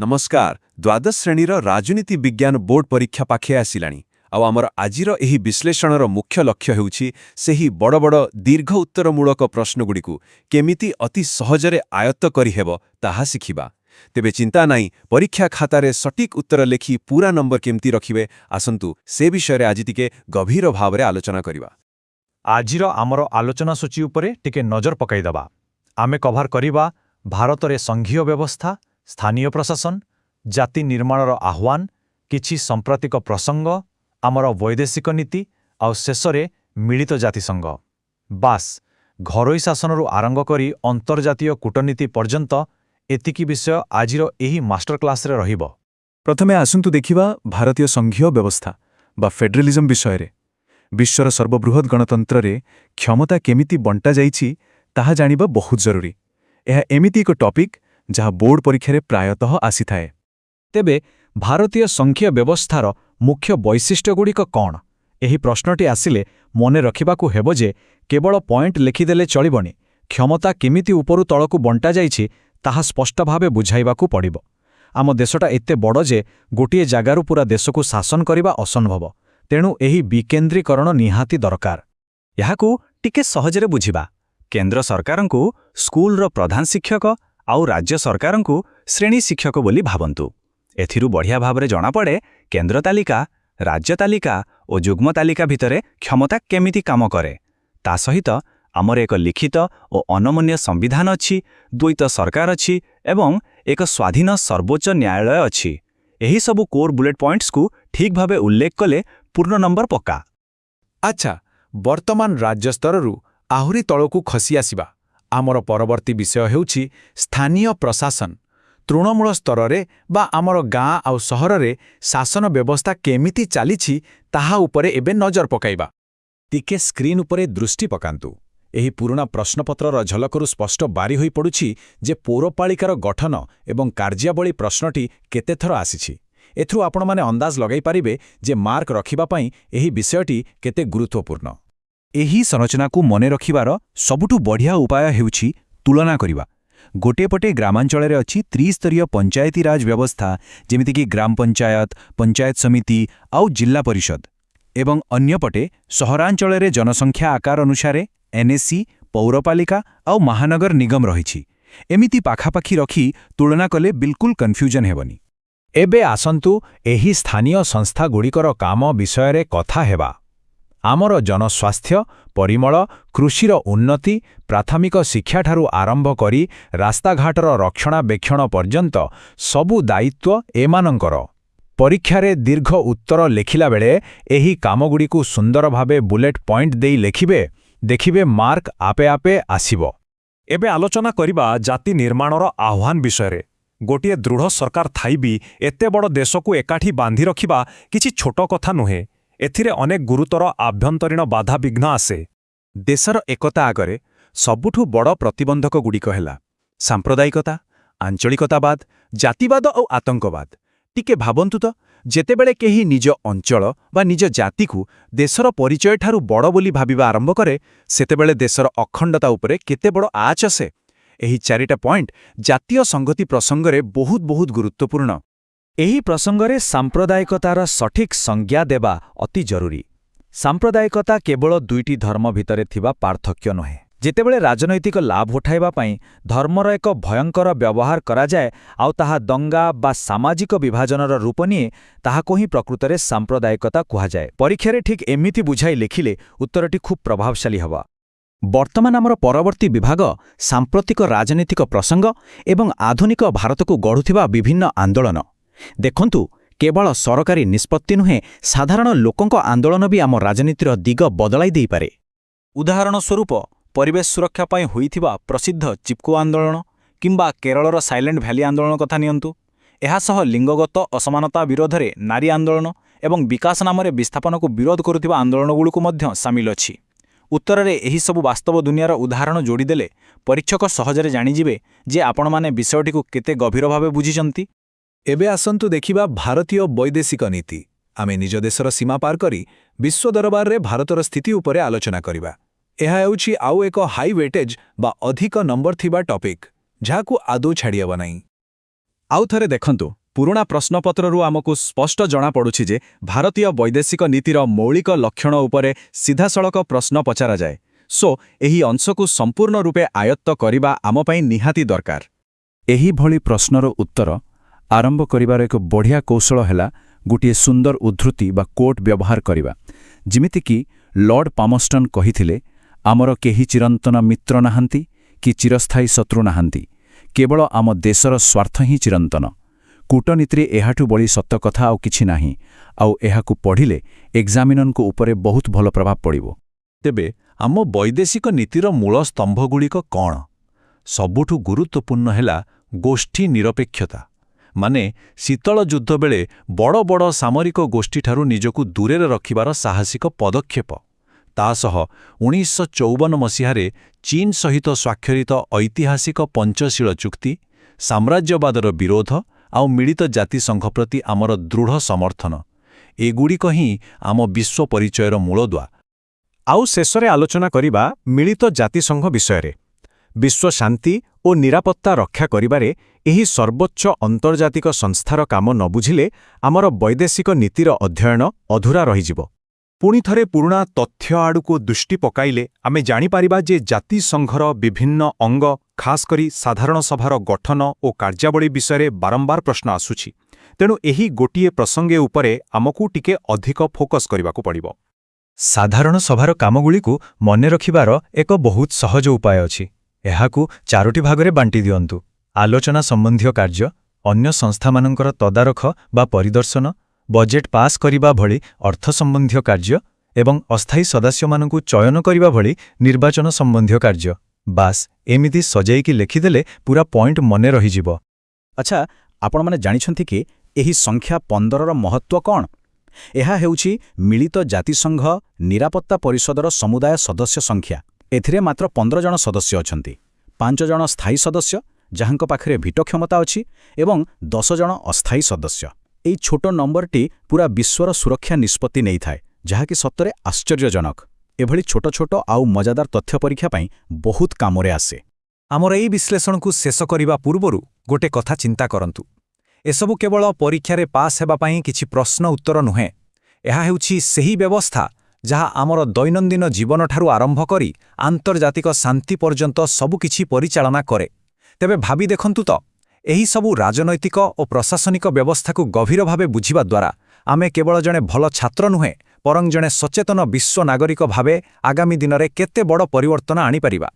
नमस्कार द्वादश श्रेणीर राजनीति विज्ञान बोर्ड परीक्षा पाखे आसिलाणी आउ आमर आजिर एही विश्लेषणर मुख्य लक्ष्य हेउछि सेही बड़ बड़ दीर्घ उत्तरमूलक प्रश्नगुड़िकु केमिति अति सहजरे आयत्त करिहेब ताहा शिखिबा। तेबे चिंता नाई परीक्षा खातारे सटीक उत्तर लेखि पूरा नंबर केमती रखिबे आसंतु से विषय आज टिके गभीर भावरे आलोचना करिबा। आजिर आमर आलोचना सूची उपरे टिके नजर पकाइदबा। आमे कभार करिबा भारतरे संघीय व्यवस्था, स्थानीय प्रशासन, जाति निर्माणर आह्वान, किछि सांप्रतिक प्रसंग, आमर वैदेशिक नीति आउ शेषरे मिलित जातिसंघ। बास घरोई शासनरु आरंभ करी अंतर्जातीय कूटनीति पर्यंत एतिकी विषय आजिर एही मास्टर क्लासरे रहिब। प्रथमे आसंतु देखिबा भारतीय संघीय व्यवस्था बा फेडरलिज्म विषय। विश्वर सर्वबृहत गणतंत्ररे क्षमता केमिति बंटा जाइछि ताहा जानिबा बहुत जरूरी। यह एमिति एक टॉपिक जहाँ बोर्ड परीक्षा प्रायतः आसी थाए। तेबे भारतीय संघीय व्यवस्थार मुख्य वैशिष्ट्यगुड़िक कौन? एही प्रश्नटी आसिले मने रखिबाकू हेबो जे केवल पॉइंट लिखिदेले चलिबनी। क्षमता केमिति उपरु तळकू बंटा जाइछि ताहा स्पष्ट भावे बुझाइबाकू पड़िबो। आम देशटा एते बड़ जे गोटिए जागारू पूरा देशकू शासन करिबा असंभव। तेणु एही विकेन्द्रीकरण निहाती दरकार। याहाकू टिके सहजरे बुझिबा। केंद्र सरकारंकू स्कूलर प्रधान शिक्षक आउ राज्य सरकारंकू श्रेणी शिक्षक बोली भावंतु। एथिरु बढ़िया भावरे जणा पड़े केंद्र तालिका, राज्य तालिका और युग्म तालिका भितरे क्षमता केमिति काम करे। ता सहित आमर एक लिखित और अनमन्य संविधान अछि, द्वैत सरकार अछि एवं एक स्वाधीन सर्वोच्च न्यायालय अछि। एही सबु कोर बुलेट पॉइंट्स को ठीक भावे उल्लेख कले पूर्ण नंबर पक्का। अच्छा, वर्तमान राज्य स्तररू आहुरी तळकू खसी आसिबा। आमर परवर्ती विषय हेउछि स्थानीय प्रशासन। तृणमूल स्तररे बा आमर गाँ आउ सहररे शासन व्यवस्था केमिति चालिछि ताहा उपरे एबे नजर पकाइबा। टिके स्क्रीन उपरे दृष्टि पकांतु। एही पुराना प्रश्नपत्रर झलकरू स्पष्ट बारी होई पडुछि जे पौरपालिकार गठन एवं कार्यावली प्रश्नटी केते थर आसिछि। एथरु आपण माने अंदाज लगाई पारिबे जे मार्क रखिबा पई एही विषयटी केते गुरुत्वपूर्ण। एही संरचनाकू मने रखिबार सबुठु बढ़िया उपाय हेउछि तुलना करिबा। गोटे पटे ग्रामांचଳରେ अछि त्रिस्तरीय पंचायती राज व्यवस्था जेमितिकी ग्राम पंचायत, पंचायत समिति आउ जिला परिषद, एवं अन्य पटे सहरांचଳରେ जनसंख्या आकार अनुसारे एनएससी, पौरपालिका आउ महानगर निगम रहिछि। एमिति पाखापाखी रखी तुलना कले बिल्कुल कन्फ्यूजन हेबनी। एबे आसंतु एही स्थानीय संस्था गुड़िकर काम विषय कथा हेबा। आमर जनस्वास्थ्य, परिमल, कृषिर उन्नति, प्राथमिक शिक्षाठारू आरंभ करी रास्ताघाटर रक्षणाबेक्षण पर्यंत सबु दायित्व एमानंकर। परीक्षारे दीर्घ उत्तर लेखिला बेले एही कामगुड़िकू सुंदर भावे बुलेट पॉइंट देई लेखिबे, देखिबे मार्क आपे आपे आसिबो। एबे आलोचना करिबा जाति निर्माणर आह्वान विषय। गोटिए दृढ़ सरकार थाई भी एते बड़ देशकू एकाठी बांधी रखिबा किछि छोट कथा नुहे। एथिरे अनेक गुरुतर आभ्यंतरीण बाधा विघ्न आसे। देशर एकता आगरे सबुठु बड़ प्रतिबंधक गुड़िक हेला सांप्रदायिकता, आंचलिकतावाद, जातिवाद और आतंकवाद। टिके भाबंतु तो जेतेबेले केही निज अंचल बा निज जातिकू देशर परिचय ठारू बड़ बोली भाबिबा आरंभ करे सेतेबेले देशर अखंडता उपरे केते बड़ आच आसे। एही चारिटा पॉइंट जातीय संगति प्रसंगरे बहुत बहुत गुरुत्वपूर्ण। एही प्रसंगरे सांप्रदायिकतार सठिक संज्ञा देबा अति जरूरी। सांप्रदायिकता केवल दुईटी धर्म भितरे थिबा पार्थक्य नहे। जेतेबेले राजनैतिक लाभ उठाइबा पई धर्मर एक भयंकर व्यवहार करा जाए आउ ताहा दंगा बा सामाजिक विभाजनर रूप निए ताहाको ही प्रकृतरे सांप्रदायिकता कुहा जाए। परीक्षारे ठीक एमिति बुझाई लेखिले उत्तरटी खूब प्रभावशाली हवा। वर्तमान आमर परवर्ती विभाग सांप्रतिक राजनीतिक प्रसंग एवं आधुनिक भारतको गढ़ुथिबा विभिन्न आंदोलन। देखंतु केवल सरकारी निष्पत्ति नुहे, साधारण लोकंक आंदोलन भी आम राजनीतिर दिग बदलाई देई पारे। उदाहरण स्वरूप परिवेश सुरक्षा पाई होइथिबा प्रसिद्ध चिपको आंदोलन किंबा केरलर साइलेंट भैली आंदोलन कथा नियंतु। एहा सह लिंगगत असमानता विरोधरे नारी आंदोलन एवं विकास नामरे विस्थापन को विरोध करुथिबा आंदोलनगुळिको मध्य सामिल अछि। उत्तररे एही सबु वास्तव दुनियार उदाहरण जोड़ीदेले परीक्षक सहजरे जानिजिबे जे आपण माने विषयटीको केते गभीर भावे बुझिचंती। एबे आसंतु देखिबा भारतीय वैदेशिक नीति। आमे निज देशर सीमा पार करी विश्व दरबार रे भारतर स्थिति उपरे आलोचना करिबा। एहा हेउछि आउ एक हाई वेटेज बा अधिक नंबर थिबा टॉपिक जाहाकू आदौ छाड़ियब नाही। ଆଉ ଥରେ ଦେଖନ୍ତୁ ପୁରୁଣା ପ୍ରଶ୍ନପତ୍ରରୁ ଆମକୁ ସ୍ପଷ୍ଟ ଜଣାପଡ଼ୁଛି ଯେ ଭାରତୀୟ ବୈଦେଶିକ ନୀତିର ମୌଳିକ ଲକ୍ଷଣ ଉପରେ ସିଧାସଳଖ ପ୍ରଶ୍ନ ପଚରାଯାଏ। ଏହି ଅଂଶକୁ ସମ୍ପୂର୍ଣ୍ଣ ରୂପେ ଆୟତ୍ତ କରିବା ଆମ ପାଇଁ ନିହାତି ଦରକାର। ଏହିଭଳି ପ୍ରଶ୍ନର ଉତ୍ତର ଆରମ୍ଭ କରିବାର ଏକ ବଢ଼ିଆ କୌଶଳ ହେଲା ଗୋଟିଏ ସୁନ୍ଦର ଉଦ୍ଧୃତି ବା କୋଟ୍ ବ୍ୟବହାର କରିବା। ଯେମିତିକି ଲର୍ଡ ପାମଷ୍ଟନ୍ କହିଥିଲେ, ଆମର କେହି ଚିରନ୍ତନ ମିତ୍ର ନାହାନ୍ତି କି ଚିରସ୍ଥାୟୀ ଶତ୍ରୁ ନାହାନ୍ତି, କେବଳ ଆମ ଦେଶର ସ୍ୱାର୍ଥ ହିଁ ଚିରନ୍ତନ। କୂଟନୀତିରେ ଏହାଠୁ ବଳି ସତ କଥା ଆଉ କିଛି ନାହିଁ, ଆଉ ଏହାକୁ ପଢ଼ିଲେ ଏକ୍ଜାମିନରଙ୍କ ଉପରେ ବହୁତ ଭଲ ପ୍ରଭାବ ପଡ଼ିବ। ତେବେ ଆମ ବୈଦେଶିକ ନୀତିର ମୂଳ ସ୍ତମ୍ଭଗୁଡ଼ିକ କ'ଣ? ସବୁଠୁ ଗୁରୁତ୍ୱପୂର୍ଣ୍ଣ ହେଲା ଗୋଷ୍ଠୀ ନିରପେକ୍ଷତା। ମାନେ ଶୀତଳ ଯୁଦ୍ଧ ବେଳେ ବଡ଼ ବଡ଼ ସାମରିକ ଗୋଷ୍ଠୀଠାରୁ ନିଜକୁ ଦୂରରେ ରଖିବାର ସାହସିକ ପଦକ୍ଷେପ। ତା ସହ 1954 ମସିହାରେ ଚୀନ ସହିତ ସ୍ୱାକ୍ଷରିତ ଐତିହାସିକ ପଞ୍ଚଶୀଳ ଚୁକ୍ତି, ସାମ୍ରାଜ୍ୟବାଦର ବିରୋଧ ଆଉ ମିଳିତ ଜାତିସଂଘ ପ୍ରତି ଆମର ଦୃଢ଼ ସମର୍ଥନ, ଏଗୁଡ଼ିକ ହିଁ ଆମ ବିଶ୍ୱ ପରିଚୟର ମୂଳଦୁଆ। ଆଉ ଶେଷରେ ଆଲୋଚନା କରିବା ମିଳିତ ଜାତିସଂଘ ବିଷୟରେ। ବିଶ୍ୱ ଶାନ୍ତି ଓ ନିରାପତ୍ତା ରକ୍ଷା କରିବାରେ ଏହି ସର୍ବୋଚ୍ଚ ଅନ୍ତର୍ଜାତିକ ସଂସ୍ଥାର କାମ ନ ବୁଝିଲେ ଆମର ବୈଦେଶିକ ନୀତିର ଅଧ୍ୟୟନ ଅଧୁରା ରହିଯିବ। ପୁଣିଥରେ ପୁରୁଣା ତଥ୍ୟ ଆଡ଼କୁ ଦୃଷ୍ଟି ପକାଇଲେ ଆମେ ଜାଣିପାରିବା ଯେ ଜାତିସଂଘର ବିଭିନ୍ନ ଅଙ୍ଗ, ଖାସ୍ କରି ସାଧାରଣ ସଭାର ଗଠନ ଓ କାର୍ଯ୍ୟାବଳୀ ବିଷୟରେ ବାରମ୍ବାର ପ୍ରଶ୍ନ ଆସୁଛି। ତେଣୁ ଏହି ଗୋଟିଏ ପ୍ରସଙ୍ଗ ଉପରେ ଆମକୁ ଟିକେ ଅଧିକ ଫୋକସ୍ କରିବାକୁ ପଡ଼ିବ। ସାଧାରଣ ସଭାର କାମଗୁଡ଼ିକୁ ମନେ ରଖିବାର ଏକ ବହୁତ ସହଜ ଉପାୟ ଅଛି। ଏହାକୁ 4ଟି ଭାଗରେ ବାଣ୍ଟି ଦିଅନ୍ତୁ। ଆଲୋଚନା ସମ୍ବନ୍ଧୀୟ କାର୍ଯ୍ୟ, ଅନ୍ୟ ସଂସ୍ଥାମାନଙ୍କର ତଦାରଖ ବା ପରିଦର୍ଶନ, ବଜେଟ୍ ପାସ୍ କରିବା ଭଳି ଅର୍ଥ ସମ୍ବନ୍ଧୀୟ କାର୍ଯ୍ୟ ଏବଂ ଅସ୍ଥାୟୀ ସଦସ୍ୟମାନଙ୍କୁ ଚୟନ କରିବା ଭଳି ନିର୍ବାଚନ ସମ୍ବନ୍ଧୀୟ କାର୍ଯ୍ୟ। ବାସ୍ ଏମିତି ସଜାଇକି ଲେଖିଦେଲେ ପୁରା ପଏଣ୍ଟ ମନେ ରହିଯିବ। ଆଚ୍ଛା, ଆପଣମାନେ ଜାଣିଛନ୍ତି କି ଏହି ସଂଖ୍ୟା 15ର ମହତ୍ତ୍ୱ କ'ଣ? ଏହା ହେଉଛି ମିଳିତ ଜାତିସଂଘ ନିରାପତ୍ତା ପରିଷଦର ସମୁଦାୟ ସଦସ୍ୟ ସଂଖ୍ୟା। ଏଥିରେ ମାତ୍ର 15 ଜଣ ସଦସ୍ୟ ଅଛନ୍ତି। 5 ଜଣ ସ୍ଥାୟୀ ସଦସ୍ୟ ଯାହାଙ୍କ ପାଖରେ ଭିଟୋ କ୍ଷମତା ଅଛି ଏବଂ 10 ଜଣ ଅସ୍ଥାୟୀ ସଦସ୍ୟ। ଏହି ଛୋଟ ନମ୍ବରଟି ପୁରା ବିଶ୍ୱର ସୁରକ୍ଷା ନିଷ୍ପତ୍ତି ନେଇଥାଏ, ଯାହାକି ସତରେ ଆଶ୍ଚର୍ଯ୍ୟଜନକ। ଏଭଳି ଛୋଟ ଛୋଟ ଆଉ ମଜାଦାର ତଥ୍ୟ ପରୀକ୍ଷା ପାଇଁ ବହୁତ କାମରେ ଆସେ। ଆମର ଏହି ବିଶ୍ଳେଷଣକୁ ଶେଷ କରିବା ପୂର୍ବରୁ ଗୋଟେ କଥା ଚିନ୍ତା କରନ୍ତୁ। ଏସବୁ କେବଳ ପରୀକ୍ଷାରେ ପାସ୍ ହେବା ପାଇଁ କିଛି ପ୍ରଶ୍ନ ଉତ୍ତର ନୁହେଁ। ଏହା ହେଉଛି ସେହି ବ୍ୟବସ୍ଥା ଯାହା ଆମର ଦୈନନ୍ଦିନ ଜୀବନଠାରୁ ଆରମ୍ଭ କରି ଆନ୍ତର୍ଜାତିକ ଶାନ୍ତି ପର୍ଯ୍ୟନ୍ତ ସବୁକିଛି ପରିଚାଳନା କରେ। ତେବେ ଭାବି ଦେଖନ୍ତୁ ତ, ଏହି ସବୁ ରାଜନୈତିକ ଓ ପ୍ରଶାସନିକ ବ୍ୟବସ୍ଥାକୁ ଗଭୀର ଭାବେ ବୁଝିବା ଦ୍ୱାରା ଆମେ କେବଳ ଜଣେ ଭଲ ଛାତ୍ର ନୁହେଁ, ବରଂ ଜଣେ ସଚେତନ ବିଶ୍ୱ ନାଗରିକ ଭାବେ ଆଗାମୀ ଦିନରେ କେତେ ବଡ଼ ପରିବର୍ତ୍ତନ ଆଣିପାରିବା।